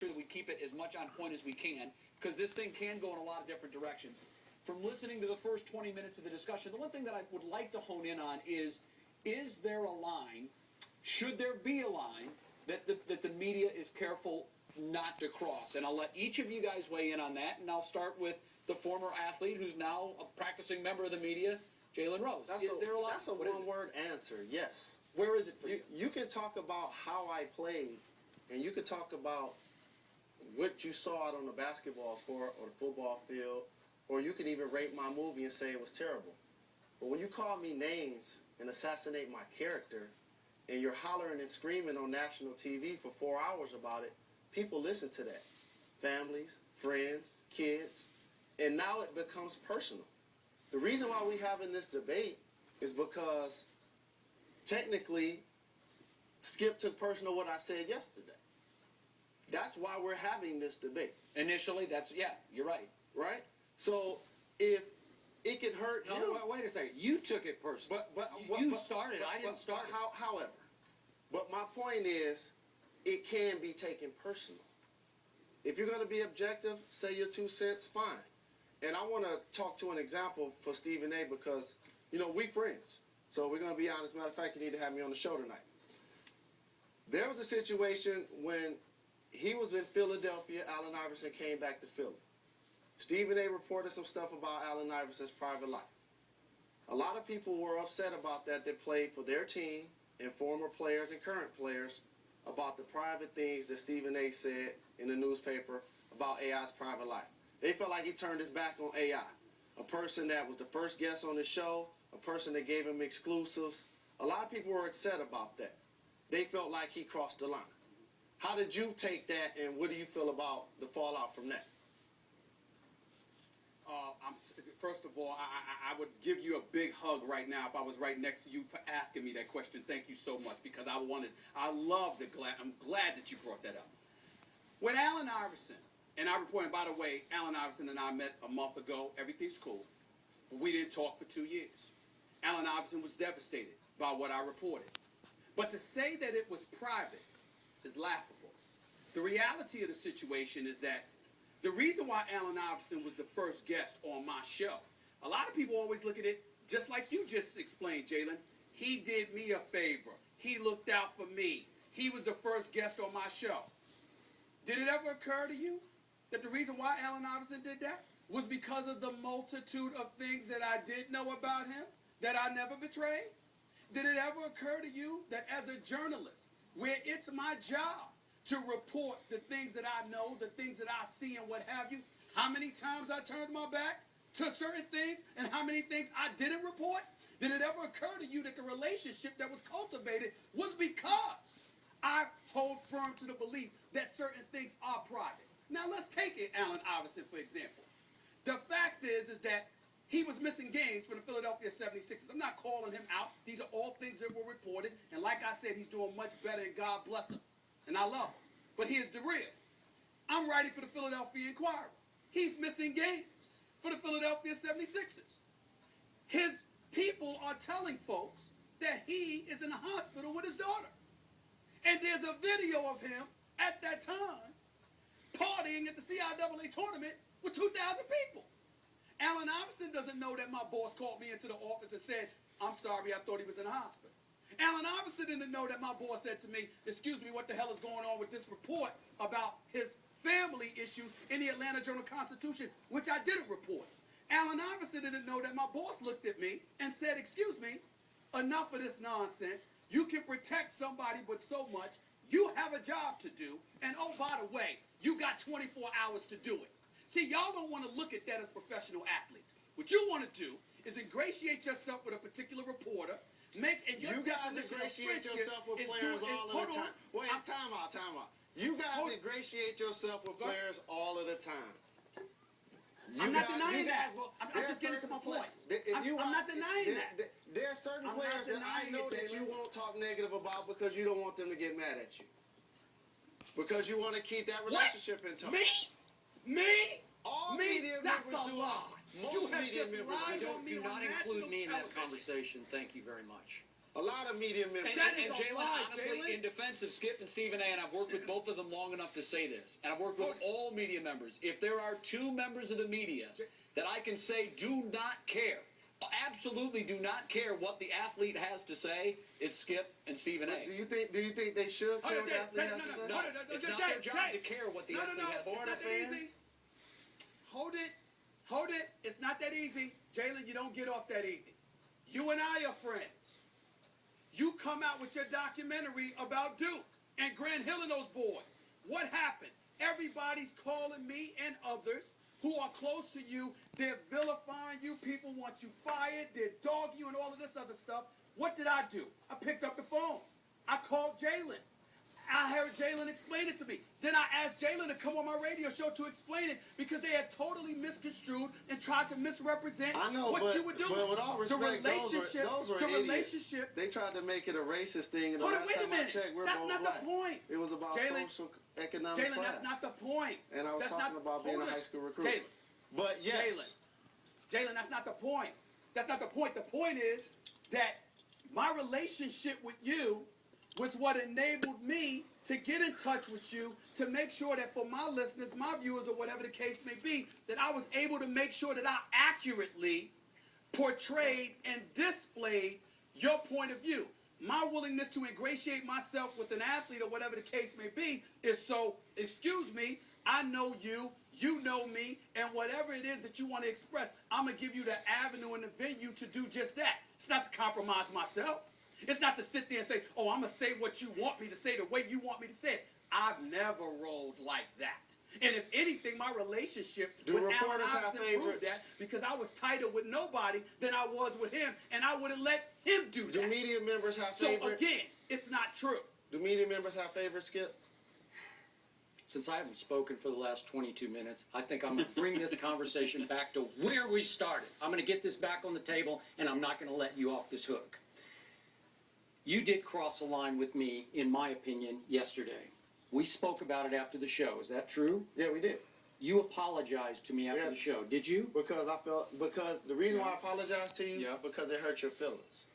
sure that we keep it as much on point as we can, because this thing can go in a lot of different directions. From listening to the first 20 minutes of the discussion, the one thing that I would like to hone in on is there a line, should there be a line, that the media is careful not to cross? And I'll let each of you guys weigh in on that, and I'll start with the former athlete who's now a practicing member of the media, Jalen Rose. Is there a line? That's a one-word answer, yes. Where is it for you? You can talk about how I played, and you can talk about what you saw out on the basketball court or the football field, or you can even rate my movie and say it was terrible. But when you call me names and assassinate my character, and you're hollering and screaming on national TV for 4 hours about it, people listen to that. Families, friends, kids, and now it becomes personal. The reason why we're having this debate is because technically Skip took personal what I said yesterday. That's why we're having this debate. Initially, you're right. Right? So if it could hurt him. No, wait a second. You took it personally. You started. I didn't start. However, but my point is, it can be taken personal. If you're going to be objective, say your 2 cents, fine. And I want to talk to an example for Stephen A. because, we friends. So we're going to be honest. Matter of fact, you need to have me on the show tonight. There was a situation when he was in Philadelphia. Allen Iverson came back to Philly. Stephen A. reported some stuff about Allen Iverson's private life. A lot of people were upset about that played for their team and former players and current players about the private things that Stephen A. said in the newspaper about AI's private life. They felt like he turned his back on AI, a person that was the first guest on the show, a person that gave him exclusives. A lot of people were upset about that. They felt like he crossed the line. How did you take that, and what do you feel about the fallout from that? First of all, I would give you a big hug right now if I was right next to you for asking me that question. Thank you so much, because I'm glad that you brought that up. When Allen Iverson, and I reported, by the way, Allen Iverson and I met a month ago. Everything's cool. But we didn't talk for 2 years. Allen Iverson was devastated by what I reported. But to say that it was private is laughable. The reality of the situation is that the reason why Allen Iverson was the first guest on my show, a lot of people always look at it just like you just explained, Jalen. He did me a favor. He looked out for me. He was the first guest on my show. Did it ever occur to you that the reason why Allen Iverson did that was because of the multitude of things that I did know about him that I never betrayed? Did it ever occur to you that as a journalist, where it's my job to report the things that I know, the things that I see and what have you, how many times I turned my back to certain things and how many things I didn't report? Did it ever occur to you that the relationship that was cultivated was because I hold firm to the belief that certain things are private? Now let's take it, Allen Iverson, for example. The fact is that he was missing games for the Philadelphia 76ers. I'm not calling him out. These are all things that were reported. And like I said, he's doing much better, and God bless him. And I love him. But here's the real. I'm writing for the Philadelphia Inquirer. He's missing games for the Philadelphia 76ers. His people are telling folks that he is in the hospital with his daughter. And there's a video of him at that time partying at the CIAA tournament with 2,000 people. Allen Iverson doesn't know that my boss called me into the office and said, "I'm sorry, I thought he was in the hospital." Allen Iverson didn't know that my boss said to me, "Excuse me, what the hell is going on with this report about his family issues in the Atlanta Journal-Constitution," which I didn't report. Allen Iverson didn't know that my boss looked at me and said, "Excuse me, enough of this nonsense. You can protect somebody with so much. You have a job to do. And oh, by the way, you got 24 hours to do it." See, y'all don't want to look at that as professional athletes. What you want to do is ingratiate yourself with a particular reporter. You guys ingratiate yourself with players all of the time. Wait, time out. You guys ingratiate yourself with players all of the time. I'm not denying that. I'm just getting to my point. I'm not denying that. There are certain players that I know that you won't talk negative about because you don't want them to get mad at you. Because you want to keep that relationship in touch. Me? All media members do. Most media members do. Do not include me in that conversation. Thank you very much. A lot of media members. And Jalen, honestly, in defense of Skip and Stephen A., and I've worked with both of them long enough to say this, and I've worked with all media members, if there are two members of the media that I can say do not care, absolutely do not care what the athlete has to say, it's Skip and Stephen A. Do you think they should care what the athlete has to say? No, it's not their job to care what the athlete has to say. It's not that easy. Hold it. It's not that easy. Jalen, you don't get off that easy. You and I are friends. You come out with your documentary about Duke and Grant Hill and those boys. What happens? Everybody's calling me and others who are close to you. They're vilifying you. People want you fired. They're dogging you and all of this other stuff. What did I do? I picked up the phone. I called Jalen. I heard Jalen explain it to me. Then I asked Jalen to come on my radio show to explain it because they had totally misconstrued and tried to misrepresent what you were doing. But with all respect, those were idiots. Relationship. They tried to make it a racist thing. And Hold on, last wait a time I minute. checked, we're That's both not black. the point. It was about social, economic Jalen, class. that's not the point. And I was talking about being a high school recruit. Jalen. But yes. Jalen, that's not the point. That's not the point. The point is that my relationship with you was what enabled me to get in touch with you to make sure that for my listeners, my viewers, or whatever the case may be, that I was able to make sure that I accurately portrayed and displayed your point of view. My willingness to ingratiate myself with an athlete or whatever the case may be is so, excuse me, I know you, you know me, and whatever it is that you want to express, I'm going to give you the avenue and the venue to do just that. It's not to compromise myself. It's not to sit there and say, oh, I'm going to say what you want me to say the way you want me to say it. I've never rolled like that. And if anything, my relationship with Allen Iverson proved that because I was tighter with nobody than I was with him, and I wouldn't let him do that. Do media members have favorites? So again, it's not true. Do media members have favorites, Skip? Since I haven't spoken for the last 22 minutes, I think I'm going to bring this conversation back to where we started. I'm going to get this back on the table, and I'm not going to let you off this hook. You did cross a line with me, in my opinion, yesterday. We spoke about it after the show. Is that true? Yeah, we did. You apologized to me after the show. Did you? Because the reason why I apologized to you, Yeah. because it hurt your feelings.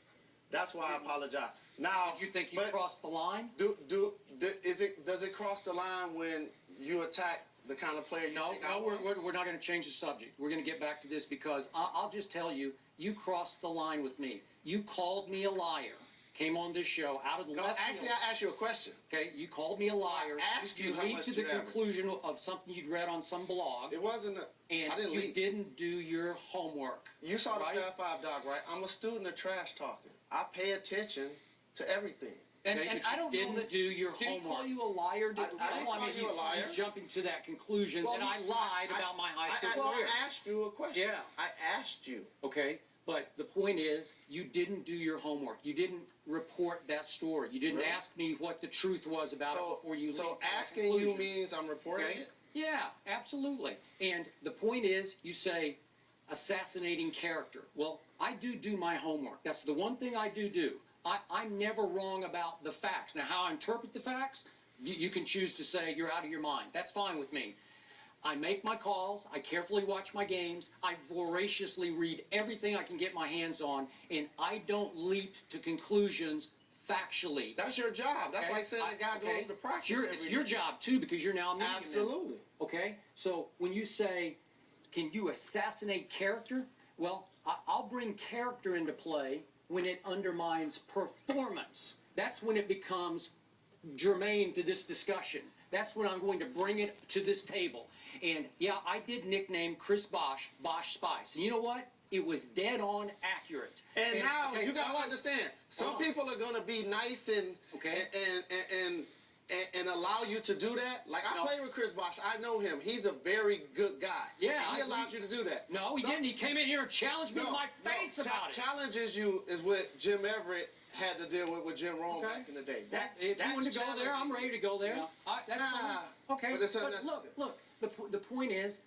That's why I apologize. Now, Did you think you crossed the line? does it cross the line when you attack the kind of player you think I was? We're not going to change the subject. We're going to get back to this because I'll just tell you, you crossed the line with me. You called me a liar. Came on this show out of the left Actually, field. I asked you a question. Okay, you called me a liar. I asked you how lead much to the you average. conclusion of something you'd read on some blog, It wasn't and I didn't you leak. didn't do your homework. You saw right? the Fab 5 doc, right? I'm a student of trash talking. I pay attention to everything. And but I you don't know didn't that do your did he homework. call you a liar? I didn't call you a liar. He's jumping to that conclusion Well, that I lied about my high school career. I asked you a question. Yeah. I asked you. Okay, but the point is, you didn't do your homework. You didn't report that story. You didn't Really? ask me what the truth was about it before you So leaped to that asking you conclusion. means I'm reporting Okay? it? Yeah, absolutely. And the point is, you say assassinating character. Well, I do my homework. That's the one thing I do. I'm never wrong about the facts. Now, how I interpret the facts, you can choose to say you're out of your mind. That's fine with me. I make my calls. I carefully watch my games. I voraciously read everything I can get my hands on, and I don't leap to conclusions factually. That's your job. That's Okay? like saying the guy goes to practice. It's your job too, because you're now a media member. Absolutely. Okay? So when you say, can you assassinate character? Well, I'll bring character into play when it undermines performance. That's when it becomes germane to this discussion. That's when I'm going to bring it to this table. And yeah, I did nickname Chris Bosh Spice. And you know what? It was dead on accurate. And now okay, you got to all understand, some Hold on. people are going to be nice and Okay. and allow you to do that. Like I No. play with Chris Bosh. I know him. He's a very good guy. Yeah, And he I allowed agree. you to do that. No, he didn't. He came in here and challenged me to my face about it. Challenges you is what Jim Everett had to deal with Jim Rome Okay. back in the day. If you want to go there, I'm ready to go there. Yeah. That's Nah, fine. Okay, but it's unnecessary. look. The point is,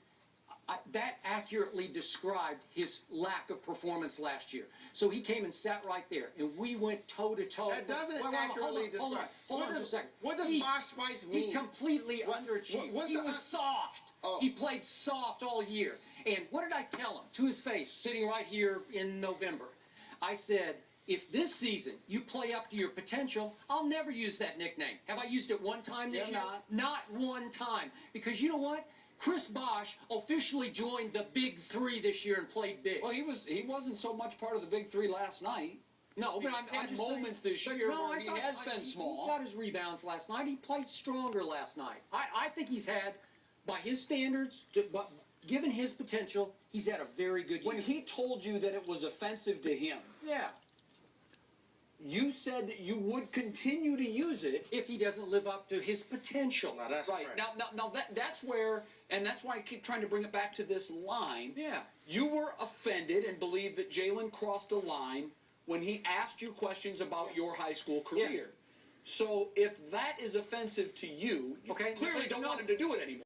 that accurately described his lack of performance last year. So he came and sat right there, and we went toe to toe. That doesn't Wait, accurately describe. Hold on just a second. What does Bosh Spice mean? He completely underachieved. what's He the- was soft. Oh. He played soft all year. And what did I tell him to his face, sitting right here in November? I said, if this season you play up to your potential, I'll never use that nickname. Have I used it one time this Yeah, year? Not one time. Because you know what? Chris Bosh officially joined the Big Three this year and played big. Well, he wasn't so much part of the Big Three last night. No, but He's I'm had just moments saying, this year no, where I he thought- has been small. He got his rebounds last night. He played stronger last night. I think he's had, by his standards, but given his potential, he's had a very good year. When he told you that it was offensive to him, Yeah, you said that you would continue to use it. if he doesn't live up to his potential. Now that's Right. correct. Now that's where, and that's why I keep trying to bring it back to this line. Yeah. You were offended and believed that Jalen crossed a line when he asked you questions about your high school career. So if that is offensive to you, you Okay, clearly but don't no. want him to do it anymore.